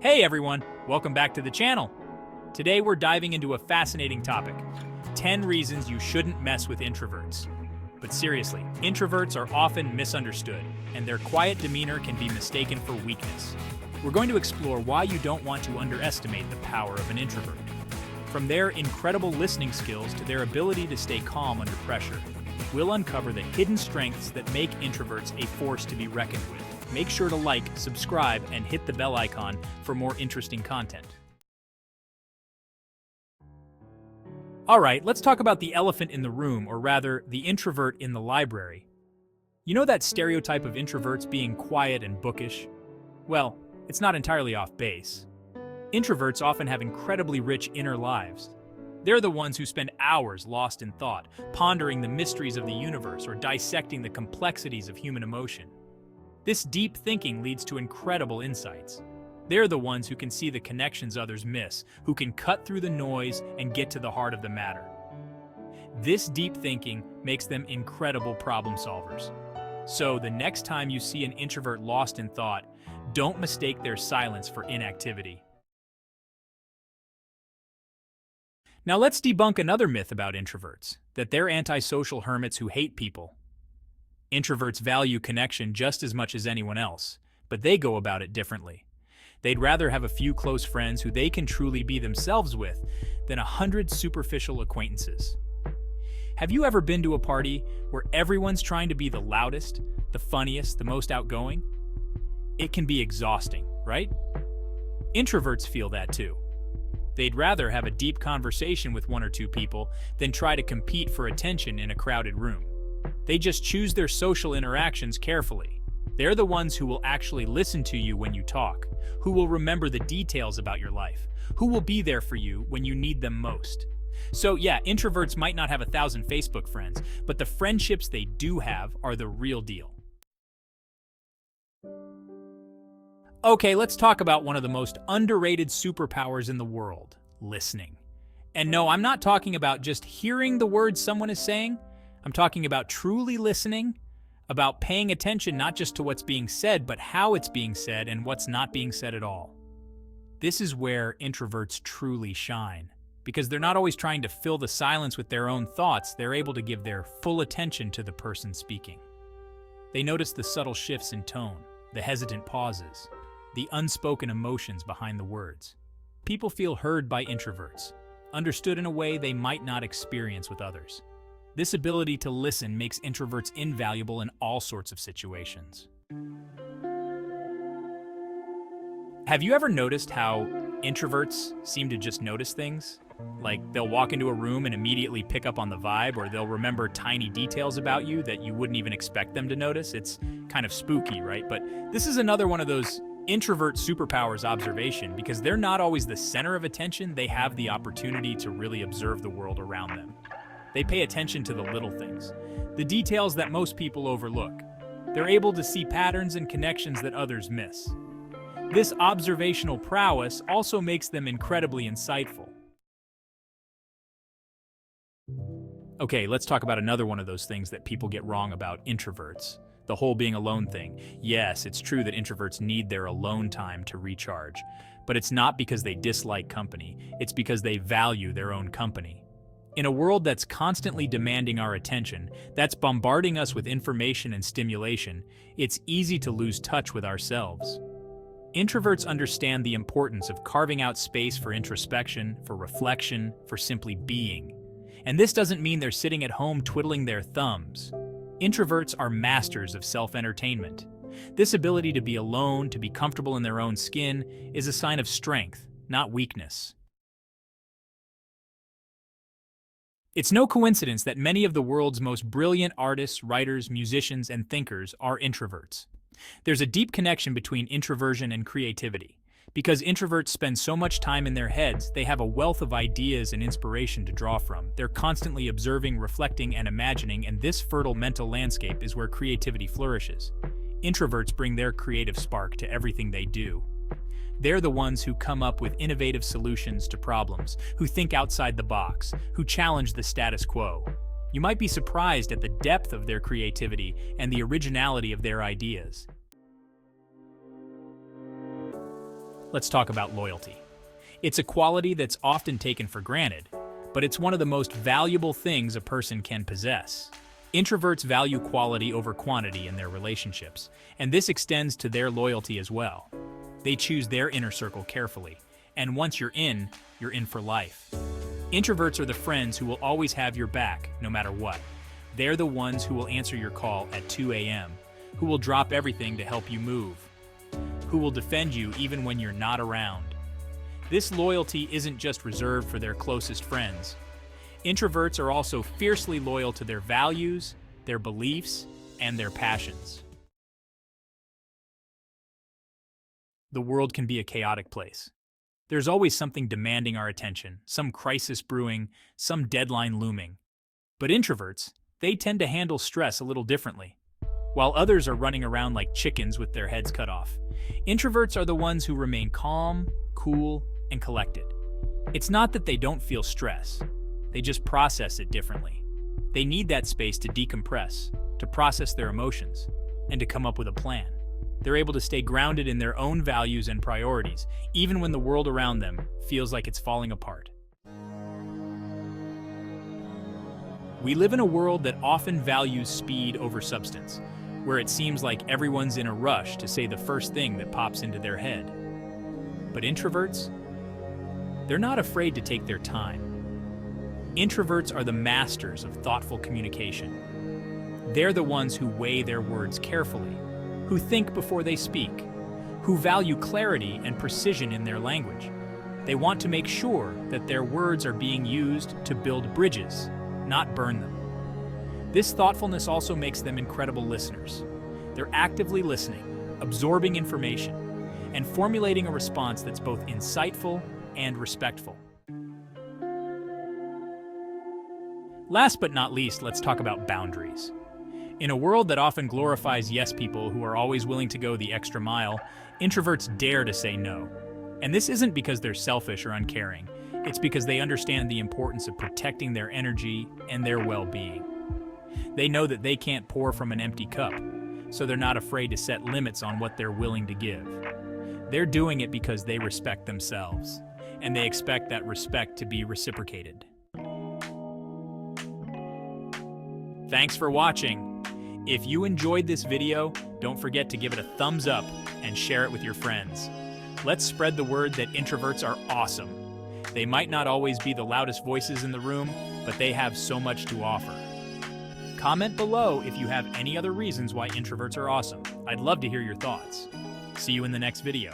Hey everyone, welcome back to the channel. Today we're diving into a fascinating topic, 10 reasons you shouldn't mess with introverts. But seriously, introverts are often misunderstood, and their quiet demeanor can be mistaken for weakness. We're going to explore why you don't want to underestimate the power of an introvert. From their incredible listening skills to their ability to stay calm under pressure, we'll uncover the hidden strengths that make introverts a force to be reckoned with. Make sure to like, subscribe, and hit the bell icon for more interesting content. Alright, let's talk about the elephant in the room, or rather, the introvert in the library. You know that stereotype of introverts being quiet and bookish? Well, it's not entirely off base. Introverts often have incredibly rich inner lives. They're the ones who spend hours lost in thought, pondering the mysteries of the universe or dissecting the complexities of human emotion. This deep thinking leads to incredible insights. They're the ones who can see the connections others miss, who can cut through the noise and get to the heart of the matter. This deep thinking makes them incredible problem solvers. So the next time you see an introvert lost in thought, don't mistake their silence for inactivity. Now let's debunk another myth about introverts, that they're antisocial hermits who hate people. Introverts value connection just as much as anyone else, but they go about it differently. They'd rather have a few close friends who they can truly be themselves with than 100 superficial acquaintances. Have you ever been to a party where everyone's trying to be the loudest, the funniest, the most outgoing? It can be exhausting, right? Introverts feel that too. They'd rather have a deep conversation with one or two people than try to compete for attention in a crowded room. They just choose their social interactions carefully. They're the ones who will actually listen to you when you talk, who will remember the details about your life, who will be there for you when you need them most. So yeah, introverts might not have 1,000 Facebook friends, but the friendships they do have are the real deal. Okay, let's talk about one of the most underrated superpowers in the world, listening. And no, I'm not talking about just hearing the words someone is saying. I'm talking about truly listening, about paying attention not just to what's being said, but how it's being said and what's not being said at all. This is where introverts truly shine. Because they're not always trying to fill the silence with their own thoughts, they're able to give their full attention to the person speaking. They notice the subtle shifts in tone, the hesitant pauses, the unspoken emotions behind the words. People feel heard by introverts, understood in a way they might not experience with others. This ability to listen makes introverts invaluable in all sorts of situations. Have you ever noticed how introverts seem to just notice things? Like they'll walk into a room and immediately pick up on the vibe, or they'll remember tiny details about you that you wouldn't even expect them to notice. It's kind of spooky, right? But this is another one of those introvert superpowers observation, because they're not always the center of attention. They have the opportunity to really observe the world around them. They pay attention to the little things, the details that most people overlook. They're able to see patterns and connections that others miss. This observational prowess also makes them incredibly insightful. Okay, let's talk about another one of those things that people get wrong about introverts. The whole being alone thing. Yes, it's true that introverts need their alone time to recharge, but it's not because they dislike company. It's because they value their own company. In a world that's constantly demanding our attention, that's bombarding us with information and stimulation, it's easy to lose touch with ourselves. Introverts understand the importance of carving out space for introspection, for reflection, for simply being. And this doesn't mean they're sitting at home twiddling their thumbs. Introverts are masters of self-entertainment. This ability to be alone, to be comfortable in their own skin, is a sign of strength, not weakness. It's no coincidence that many of the world's most brilliant artists, writers, musicians, and thinkers are introverts. There's a deep connection between introversion and creativity. Because introverts spend so much time in their heads, they have a wealth of ideas and inspiration to draw from. They're constantly observing, reflecting, and imagining, and this fertile mental landscape is where creativity flourishes. Introverts bring their creative spark to everything they do. They're the ones who come up with innovative solutions to problems, who think outside the box, who challenge the status quo. You might be surprised at the depth of their creativity and the originality of their ideas. let's talk about loyalty. It's a quality that's often taken for granted, but it's one of the most valuable things a person can possess. Introverts value quality over quantity in their relationships, and this extends to their loyalty as well. They choose their inner circle carefully, and once you're in for life. Introverts are the friends who will always have your back, no matter what. They're the ones who will answer your call at 2 a.m., who will drop everything to help you move, who will defend you even when you're not around. This loyalty isn't just reserved for their closest friends. Introverts are also fiercely loyal to their values, their beliefs, and their passions. The world can be a chaotic place. There's always something demanding our attention, some crisis brewing, some deadline looming. But introverts, they tend to handle stress a little differently. While others are running around like chickens with their heads cut off, introverts are the ones who remain calm, cool, and collected. It's not that they don't feel stress. They just process it differently. They need that space to decompress, to process their emotions, and to come up with a plan. They're able to stay grounded in their own values and priorities, even when the world around them feels like it's falling apart. We live in a world that often values speed over substance, where it seems like everyone's in a rush to say the first thing that pops into their head. But introverts? They're not afraid to take their time. Introverts are the masters of thoughtful communication. They're the ones who weigh their words carefully, who think before they speak, who value clarity and precision in their language. They want to make sure that their words are being used to build bridges, not burn them. This thoughtfulness also makes them incredible listeners. They're actively listening, absorbing information, and formulating a response that's both insightful and respectful. Last but not least, let's talk about boundaries. In a world that often glorifies yes people who are always willing to go the extra mile, introverts dare to say no. And this isn't because they're selfish or uncaring. It's because they understand the importance of protecting their energy and their well-being. They know that they can't pour from an empty cup, so they're not afraid to set limits on what they're willing to give. They're doing it because they respect themselves, and they expect that respect to be reciprocated. Thanks for watching. If you enjoyed this video, don't forget to give it a thumbs up and share it with your friends. Let's spread the word that introverts are awesome. They might not always be the loudest voices in the room, but they have so much to offer. Comment below if you have any other reasons why introverts are awesome. I'd love to hear your thoughts. See you in the next video.